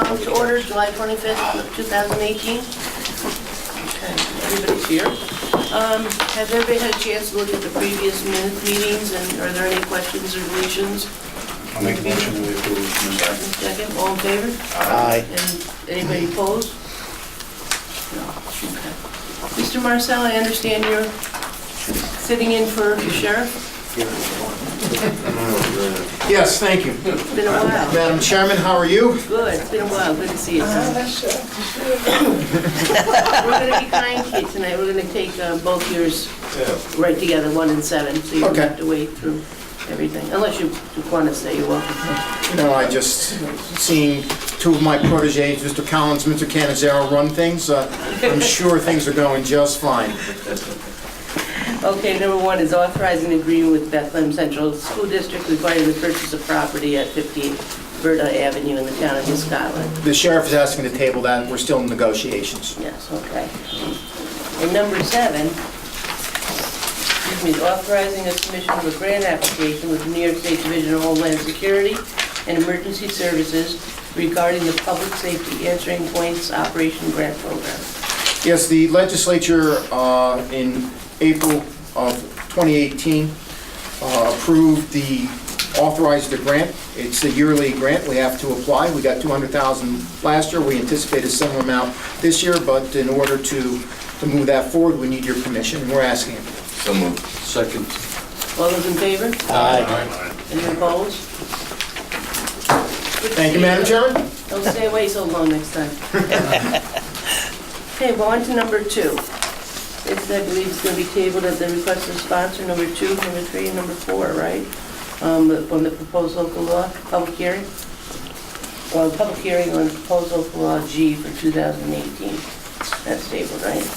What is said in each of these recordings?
To order July 25th, 2018. Okay, everybody's here. Has everybody had a chance to look at the previous meetings, and are there any questions or deletions? I'll make a motion to approve. Second, all in favor? Aye. And anybody opposed? No, okay. Mr. Marcel, I understand you're sitting in for the sheriff? Yes, thank you. It's been a while. Madam Chairman, how are you? Good, it's been a while, good to see you, son. We're gonna be kind to you tonight, we're gonna take both yours right together, 1 and 7, so you don't Okay. have to wait through everything, unless you want to stay, you're welcome. No, I just, seeing two of my proteges, Mr. Collins, Mr. Canizaro, run things, I'm sure things are going just fine. Okay, number 1 is authorizing an agreement with Bethlehem Central School District regarding the purchase of property at 58 Berta Avenue in the town of Scotland. The sheriff is asking to table that, we're still in negotiations. Yes, okay. And number 7, is authorizing a submission of a grant application with the New York State Division of Homeland Security and Emergency Services regarding the Public Safety Answering Points Operation Grant Program. Yes, the legislature in April of 2018 authorized the grant. It's a yearly grant, we have to apply. We got $200,000 last year, we anticipate a similar amount this year, but in order to move that forward, we need your permission, and we're asking it. So moved. Second. All those in favor? Aye. Any opposed? Thank you, Madam Chairman. Don't stay away so long next time. Okay, well, on to number 2. This, I believe, is going to be tabled at the request of sponsor, number 2, number 3, and number 4, right? On the proposed local law, public hearing? Well, public hearing on proposed local law G for 2018. That's tabled, right?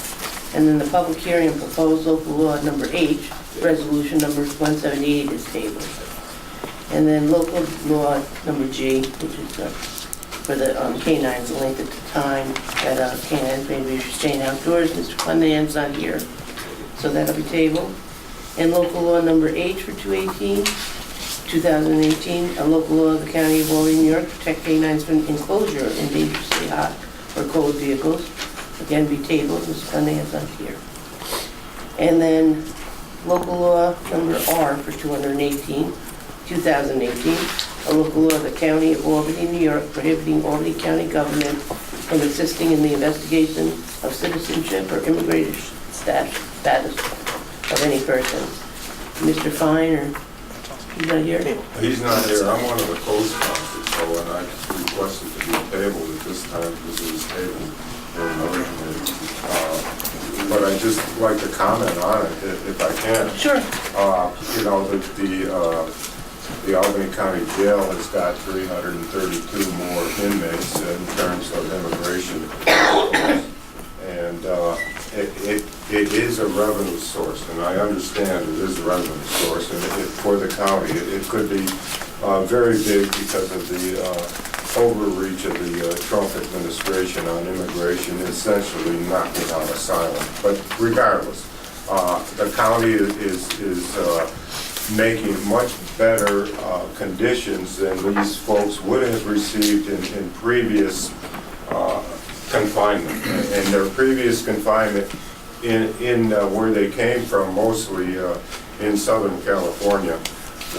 And then the public hearing on proposed local law number H, resolution number 178 is tabled. And then local law number G, which is for the canines, the length of time that canines may be staying outdoors. Mr. Clenan's not here, so that'll be tabled. And local law number H for 2018, a local law of the County of Albany, New York, protect canines from enclosure in dangerously hot or cold vehicles. Again, be tabled. Mr. Clenan's not here. And then local law number R for 2018, a local law of the County of Albany, New York, prohibiting Albany County government from assisting in the investigation of citizenship or immigration status of any person. Mr. Fine, or he's not here? He's not here. I'm one of the co-sponsors, so and I requested to be tabled at this time because it was tabled for another committee. But I'd just like to comment on it if I can. Sure. You know, the Albany County Jail has got 332 more inmates in terms of immigration. And it is a revenue source, and I understand it is a revenue source, and for the county, it could be very big because of the overreach of the Trump administration on immigration, essentially knocking out asylum. But regardless, the county is making much better conditions than these folks would have received in previous confinement. And their previous confinement in where they came from, mostly in Southern California,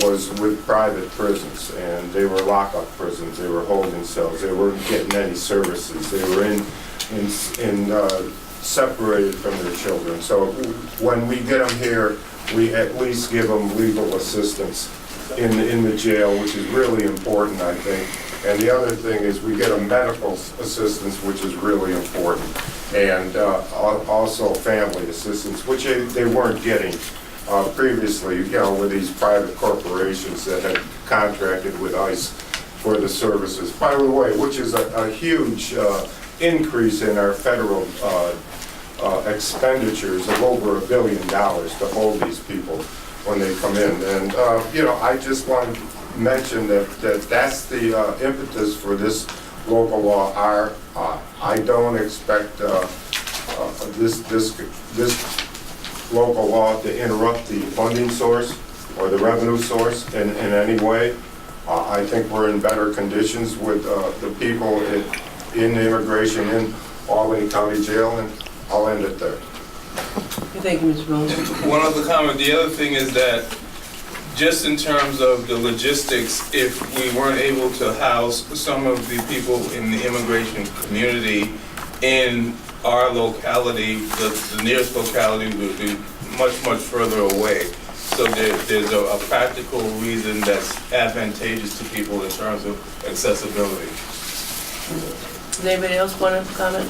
was with private prisons, and they were lockup prisons, they were holding cells, they weren't getting any services, they were separated from their children. So when we get them here, we at least give them legal assistance in the jail, which is really important, I think. And the other thing is we get a medical assistance, which is really important, and also family assistance, which they weren't getting previously, you know, with these private corporations that had contracted with ICE for the services. By the way, which is a huge increase in our federal expenditures of over $1 billion to hold these people when they come in. And, you know, I just want to mention that's the impetus for this local law R. I don't expect this local law to interrupt the funding source or the revenue source in any way. I think we're in better conditions with the people in immigration in Albany County Jail, and I'll end it there. Thank you, Ms. Rose. One other comment, the other thing is that just in terms of the logistics, if we weren't able to house some of the people in the immigration community in our locality, the nearest locality would be much, much further away. So there's a practical reason that's advantageous to people in terms of accessibility. Does anybody else want to comment?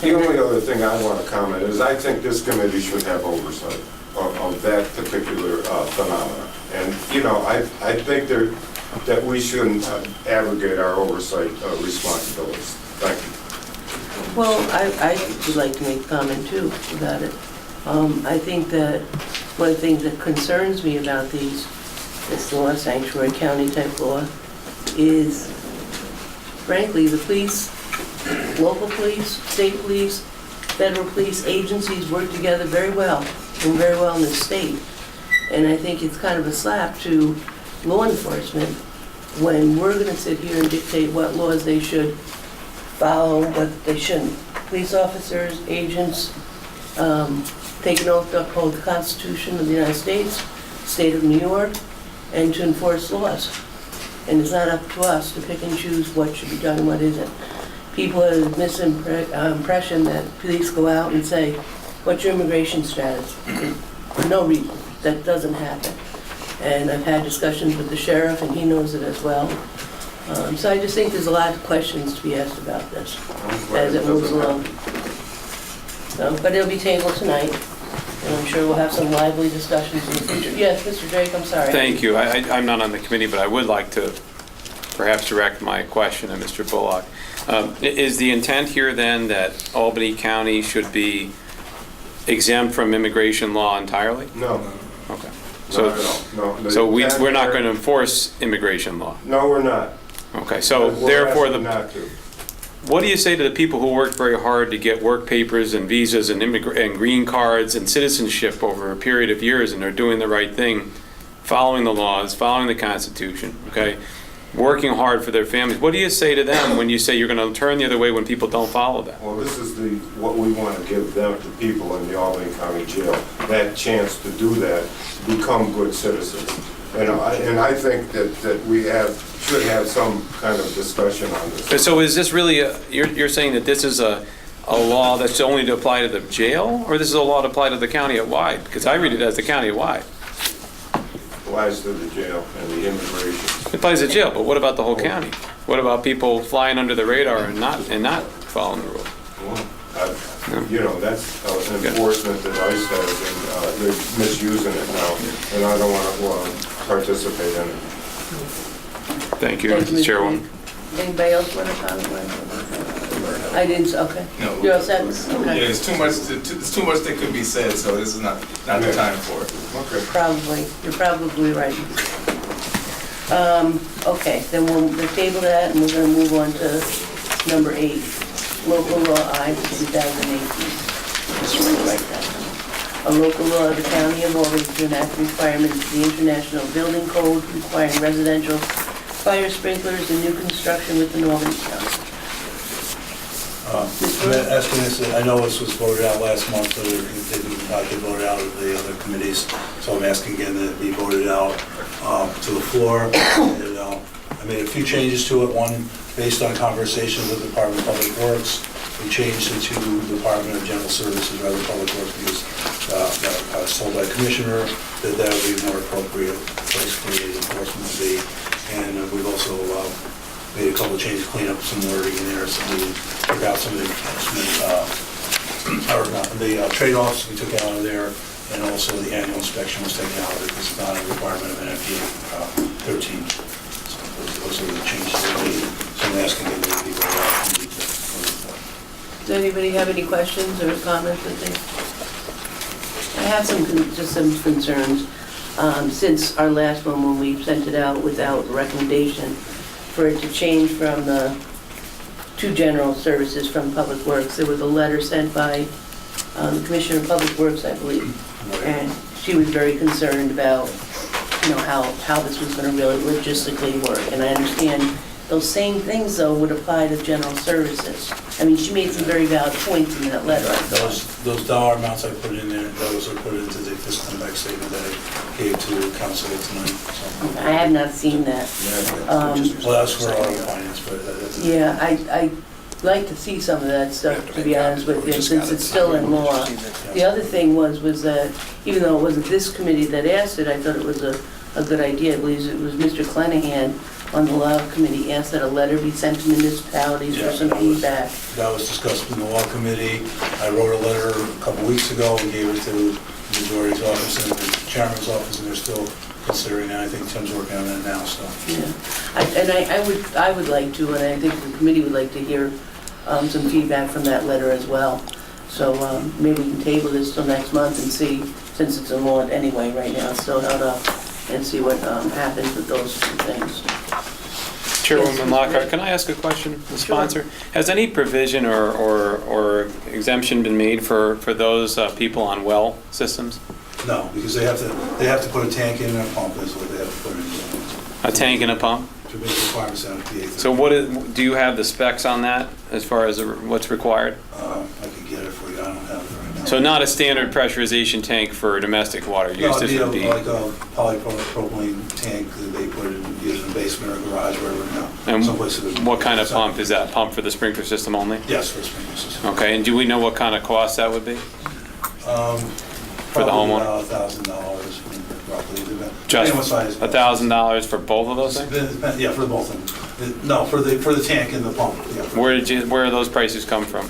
The only other thing I want to comment is I think this committee should have oversight of that particular phenomenon. And, you know, I think that we shouldn't abrogate our oversight responsibilities. Thank you. Well, I would like to make a comment too about it. I think that one of the things that concerns me about this law, sanctuary county type law, is frankly the police, local police, state police, federal police agencies work together very well, and very well in the state. And I think it's kind of a slap to law enforcement when we're going to sit here and dictate what laws they should follow, what they shouldn't. Police officers, agents, take an oath to uphold the Constitution of the United States, state of New York, and to enforce laws. And it's not up to us to pick and choose what should be done and what isn't. People have a misimpression that police go out and say, what's your immigration status? For no reason. That doesn't happen. And I've had discussions with the sheriff, and he knows it as well. So I just think there's a lot of questions to be asked about this as it moves along. So, but it'll be tabled tonight, and I'm sure we'll have some lively discussions in the future. Yes, Mr. Drake, I'm sorry. Thank you. I'm not on the committee, but I would like to perhaps direct my question to Mr. Bullock. Is the intent here then that Albany County should be exempt from immigration law entirely? No. Okay. No. So we're not going to enforce immigration law? No, we're not. Okay, so We're therefore, asking not to. what do you say to the people who worked very hard to get work papers and visas and green cards and citizenship over a period of years, and they're doing the right thing, following the laws, following the Constitution, okay, working hard for their families? What do you say to them when you say you're going to turn the other way when people don't follow that? Well, this is what we want to give them, the people in the Albany County Jail, that chance to do that, become good citizens. And I think that we should have some kind of discussion on this. So is this really, you're saying that this is a law that's only to apply to the jail, or this is a law to apply to the county at wide? Because I read it as the county at wide. Applies to the jail and the immigration. It applies to jail, but what about the whole county? What about people flying under the radar and not following the rules? Well, you know, that's an enforcement that ICE has, and they're misusing it now, and I don't want to participate in it. Thank you, Thank you, Mr. Chairwoman. Drake. Anybody else want to comment? I didn't, okay. No. You're all set? Yeah, Okay. there's too much that could be said, so this is not the time for it. Okay. Probably, you're probably right. Okay, then we'll table that, and we're going to move on to number 8, local law I for 2018. Just write that down. A local law of the County of Albany to enact requirements of the International Building Code requiring residential fire sprinklers in new construction within Albany County. I'm asking this, I know this was voted out last month, but it didn't get voted out of the other committees, so I'm asking again that it be voted out to the floor. And, I made a few changes to it, one based on conversations with the Department of Public Works. We changed it to the Department of General Services rather than Public Works because that was told by the Commissioner that that would be a more appropriate place for the enforcement to be. And we've also made a couple of changes, clean up some wording in there, so we took out some of the trade-offs we took out of there, and also the annual inspection was taken out because it's not a requirement of NFPA 13. So those are the changes that we made. So I'm asking that they be voted out and leave Does anybody have any questions or comments or things? I have just some concerns. Since our last one, when we sent it out without recommendation, for it to change from the 2 general services from Public Works, there was a letter sent by the Commissioner of Public Works, I believe, and she was very concerned about how this was gonna really logistically work. And I understand those same things, though, would apply to general services. I mean, she made some very valid points in that letter, I thought. Those dollar amounts I put in there, those are put into the fiscal impact statement that I gave to council tonight, so. I have not seen that. Well, that's for our finance, but that's. Yeah, I'd like to see some of that stuff, to be honest with you, since it's still in law. The other thing was that, even though it wasn't this committee that asked it, I thought it was a good idea. I believe it was Mr. Clenahan on the law committee asked that a letter be sent to municipalities for some feedback. That was discussed in the law committee. I wrote a letter a couple weeks ago and gave it to the majority's office and the chairman's office, and they're still considering it. I think Tim's working on that now, so. Yeah, I would like to, and I think the committee would like to hear some feedback from that letter as well. So maybe we can table this till next month and see, since it's in law anyway right now, it's still held up, and see what happens with those two things. Chairwoman Lockhart, can I ask a question, the sponsor? Has any provision or exemption been made for those people on well systems? No, because they have to put a tank in and a pump is what they have to put in. A tank and a pump? To meet requirements out of PA. So do you have the specs on that as far as what's required? I can get it for you, I don't have it right now. So not a standard pressurization tank for domestic water use? No, This would be like a polypropylene tank that they put in, either in the basement or garage, wherever now. And Someplace that- what kind of pump? Is that pump for the sprinkler system only? Yes, for a sprinkler system. Okay, and do we know what kind of cost that would be? For the Probably homeowner? about $1,000 roughly. Just Depending what size. $1,000 for both of those things? Yeah, for the both of them. No, for the tank and the pump, yeah. Where do those prices come from?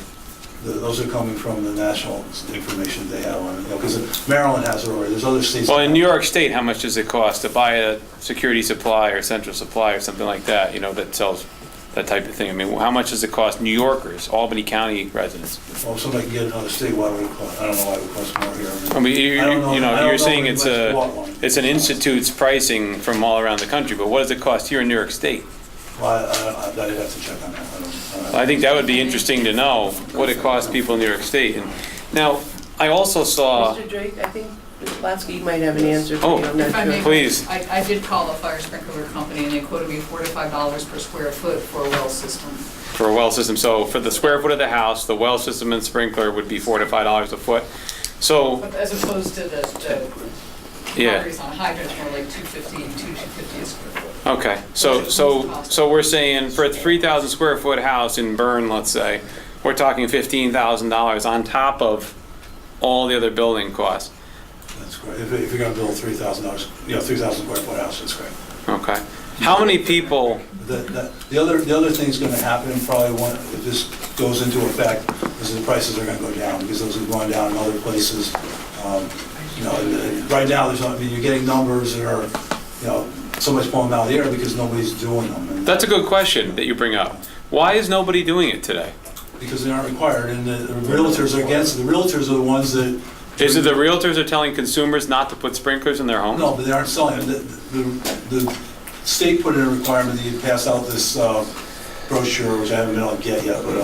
Those are coming from the national information they have on it, because Maryland has it already, there's other states. Well, in New York State, how much does it cost to buy a Security Supply or Central Supply or something like that, that sells that type of thing? I mean, how much does it cost New Yorkers, Albany County residents? Well, if somebody can get another state, why would it cost, I don't know why it would cost more here. I mean, I don't know- I don't you're know saying when it's you bought one. it's an institute's pricing from all around the country, but what does it cost here in New York State? Well, I'd have to check on that. I don't- I think that would be interesting to know what it costs people in New York State. And now, I also saw, Mr. Drake, I think Ms. Platsky might have an answer for Oh. you, I'm not If I may, sure. Please. I did call a fire sprinkler company and they quoted me $4 to $5 per square foot for a well system. for a well system, so for the square foot of the house, the well system and sprinkler would be $4 to $5 a foot. So, As opposed to the yeah. batteries on hydrants, more like $250 a square foot. Okay, so we're saying for a 3,000 square foot house in Bern, let's say, we're talking $15,000 on top of all the other building costs. That's great. If you're gonna build $3,000, 3,000 square foot house, that's great. Okay. How many people, The other thing's gonna happen, probably if this goes into effect, is the prices are gonna go down, because those are going down in other places. Right now, you're getting numbers that are, somebody's pulling them out of the air because nobody's doing them. And that's a good question that you bring up. Why is nobody doing it today? because they aren't required, and the realtors are against it. The realtors are the ones that. Is it the realtors are telling consumers not to put sprinklers in their homes? No, but they aren't selling it. The state put in a requirement that you pass out this brochure, which I haven't been able to get yet, but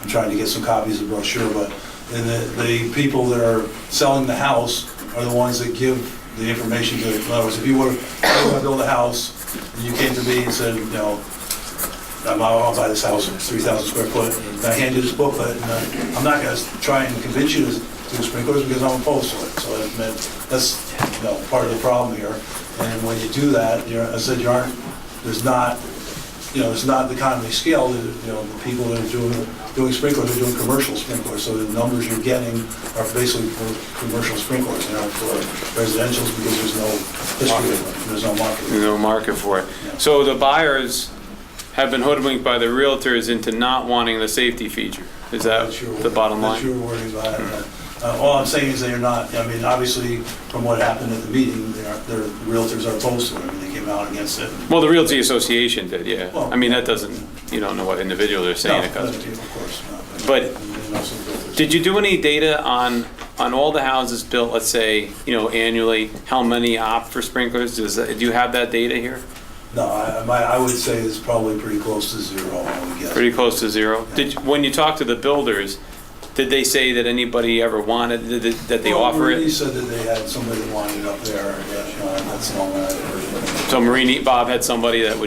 I'm trying to get some copies of the brochure. But and the people that are selling the house are the ones that give the information to. In other words, if you were going to build a house and you came to me and said, I'll buy this house, it's 3,000 square foot, and I hand you this booklet, and I'm not going to try and convince you to do sprinklers because I'm opposed to it. So that's part of the problem here. And when you do that, there's not the economy of scale. The people that are doing sprinklers are doing commercial sprinklers. So the numbers you're getting are basically for commercial sprinklers, and not for residentials, because there's no history of them. There's no market. There's no market for it. Yeah. So the buyers have been hoodwinked by the realtors into not wanting the safety feature. Is that That's your the bottom That's line? your wording about it. All I'm saying is they're not, obviously, from what happened at the meeting, their realtors are opposed to it. They came out against it. Well, the Realty Association did, yeah. Well- I mean, that doesn't, you don't know what individuals are saying it No, goes. of course not. But And also the realtors. did you do any data on all the houses built, let's say, annually, how many opt for sprinklers? Do you have that data here? No, I would say it's probably pretty close to zero, I would guess. Pretty close to zero? When you talk to the builders, did they say that anybody ever wanted, that they offer He it? said that they had somebody that wanted it up there, that's all that. So Marini, Bob had somebody that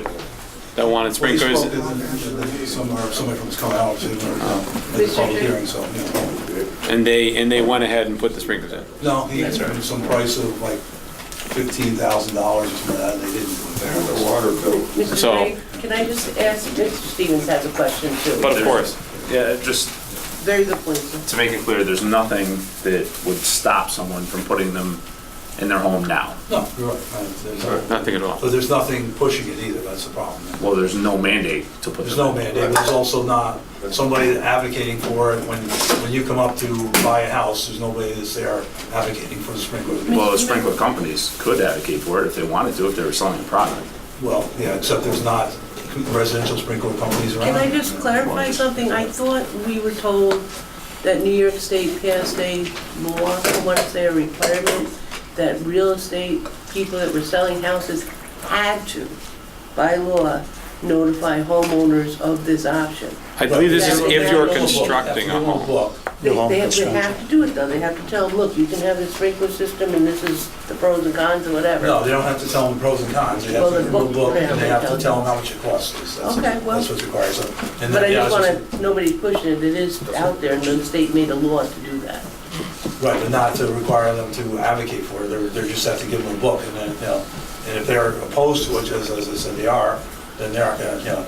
wanted sprinklers. Somebody from us coming out to, at the public hearing, so, you know. And they went ahead and put the sprinklers in. No, he gave some price of like $15,000 or something like that, and they didn't do it there. The water bill. Mr. So- Gray, can I just ask, Mr. Stevens has a question too. But of course, Yeah, just Very good point, sir. to make it clear, there's nothing that would stop someone from putting them in their home now. No, you're right. nothing at all. But there's nothing pushing it either, that's the problem. Well, there's no mandate to put There's them no in. mandate, there's also not somebody advocating for it. When you come up to buy a house, there's nobody that's there advocating for the sprinklers. Well, the sprinkler companies could advocate for it if they wanted to, if they were selling a product. Well, yeah, except there's not residential sprinkler companies around. Can I just clarify something? I thought we were told that New York State passed a law, I want to say a requirement, that real estate people that were selling houses had to, by law, notify homeowners of this option. I believe this is if you're That's constructing a home. They have to do it though, they have to tell them, look, you can have this sprinkler system and this is the pros and cons or whatever. No, they don't have to tell them pros and cons, they have Well, to the give them a book- book, and they have to tell tell them how much it costs. Okay, well- That's what's required, so. and But I then, yeah, just was want to, nobody's pushing it, it is out there and the state made a law to do that. Right, but not to require them to advocate for it, they're just have to give them a book, and then, you know, and if they're opposed to it, as I said they are, then they're not gonna, you know,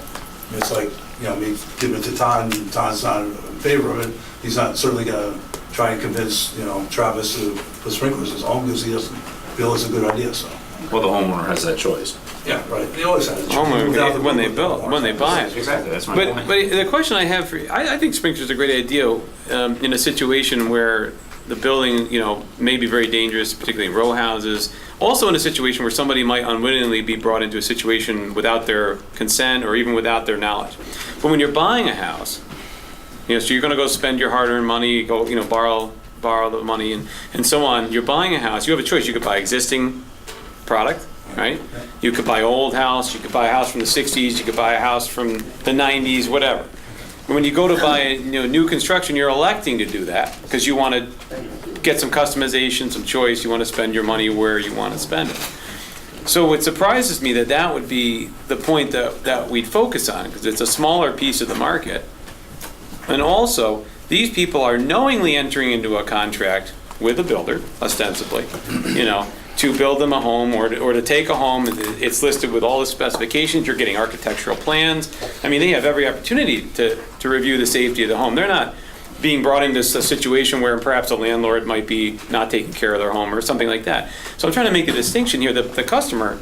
it's like, you know, me giving it to Ton, and Ton's not in favor of it, he's not certainly gonna try and convince, you know, Travis to put sprinklers in his home, because he doesn't feel it's a good idea, so. Well, the homeowner has that choice. Yeah, right, they always have. Homeowner, when they build, when they buy it. Exactly, that's my But point. the question I have for you, I think sprinklers are a great idea in a situation where the building, you know, may be very dangerous, particularly in row houses. Also in a situation where somebody might unwittingly be brought into a situation without their consent or even without their knowledge. But when you're buying a house, you know, so you're gonna go spend your hard-earned money, go, you know, borrow the money and so on. You're buying a house, you have a choice. You could buy existing product, right? You could buy old house, you could buy a house from the 60s, you could buy a house from the 90s, whatever. And when you go to buy, you know, new construction, you're electing to do that because you want to get some customization, some choice. You want to spend your money where you want to spend it. So it surprises me that that would be the point that we'd focus on because it's a smaller piece of the market. And also, these people are knowingly entering into a contract with a builder, ostensibly, you know, to build them a home or to take a home. It's listed with all the specifications. You're getting architectural plans. I mean, they have every opportunity to review the safety of the home. They're not being brought into a situation where perhaps a landlord might be not taking care of their home or something like that. So I'm trying to make a distinction here that the customer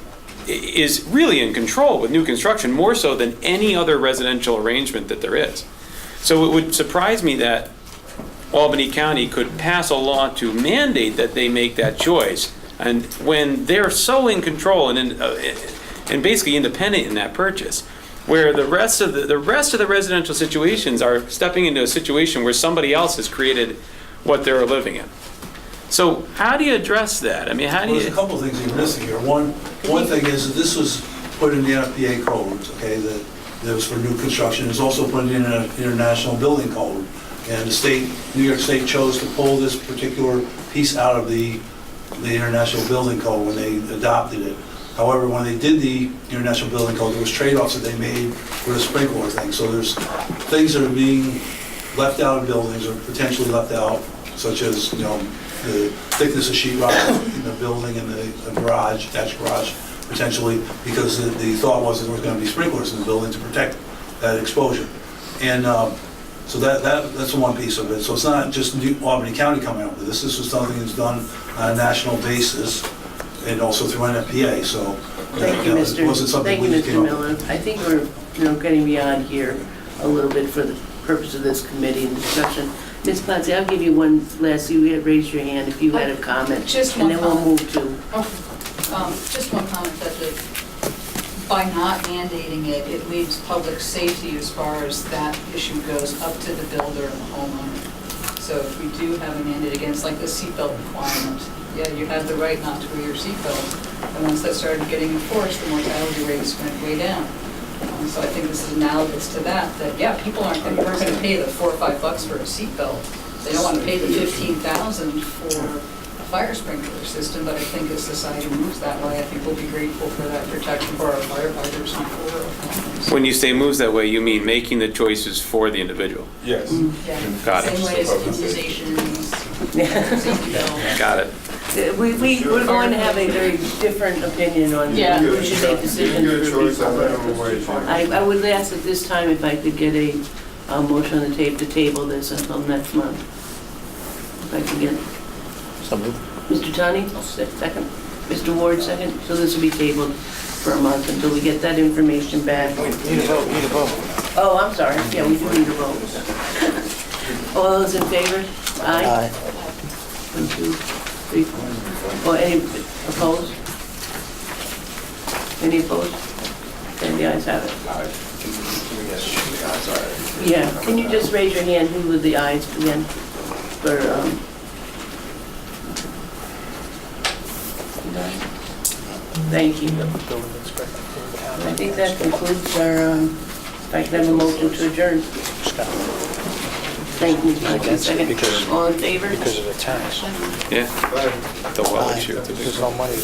is really in control with new construction, more so than any other residential arrangement that there is. So it would surprise me that Albany County could pass a law to mandate that they make that choice. And when they're so in control and basically independent in that purchase, where the rest of the residential situations are stepping into a situation where somebody else has created what they're living in. So how do you address that? I mean, how do Well, there's a you? couple of things you're missing here. One thing is that this was put in the NFPA codes, okay, that was for new construction. It's also put in an international building code. And the state, New York State chose to pull this particular piece out of the International Building Code when they adopted it. However, when they did the International Building Code, there was trade-offs that they made for the sprinkler thing. So there's things that are being left out of buildings or potentially left out, such as, you know, the thickness of sheetrock in the building and the garage, attached garage, potentially, because the thought was that there was going to be sprinklers in the building to protect that exposure. And so that's the one piece of it. So it's not just Albany County coming up with this. This was something that's done on a national basis and also through NFPA. So Thank you, it wasn't something we just Mr. came up Miller. with. I think we're, you know, getting beyond here a little bit for the purpose of this committee and discussion. Ms. Potsy, I'll give you one last, you had raised your hand if you had a comment. Just one And then we'll comment. move to, Just one comment that by not mandating it, it leaves public safety as far as that issue goes up to the builder and the homeowner. So if we do have a mandate against like the seatbelt requirement, yeah, you had the right not to wear your seatbelt. And once that started getting enforced, the mortality rates went way down. So I think this is analogous to that, yeah, people aren't going to pay the $4 or $5 for a seatbelt. They don't want to pay the $15,000 for fire sprinkler system, but I think as society moves that way, I think we'll be grateful for that protection for our firefighters and for our families. When you say moves that way, you mean making the choices for the individual. Yes. Yeah. Got it. Same way as immunizations, safety belts. Got it. We're going to have a very different opinion on Yeah. who should make decisions You get a for choice on people. minimum wage. I would ask at this time if I could get a motion on the tape to table this until next month. If I could get, So moved. Mr. Tani, second, Mr. Ward, second, so this will be tabled for a month until we get that information back. Need a vote. Oh, I'm sorry, yeah, we do need a vote. All those in favor? Aye. 1, 2, 3, 4. Or any opposed? Any opposed? Then the ayes have it. Yeah, can you just raise your hand, who were the ayes again? For, thank you. I think that concludes our, if I can have a motion to adjourn. Thank you, second. Because- All in favor? Because of the tax. Yeah. The well issue. There's no money.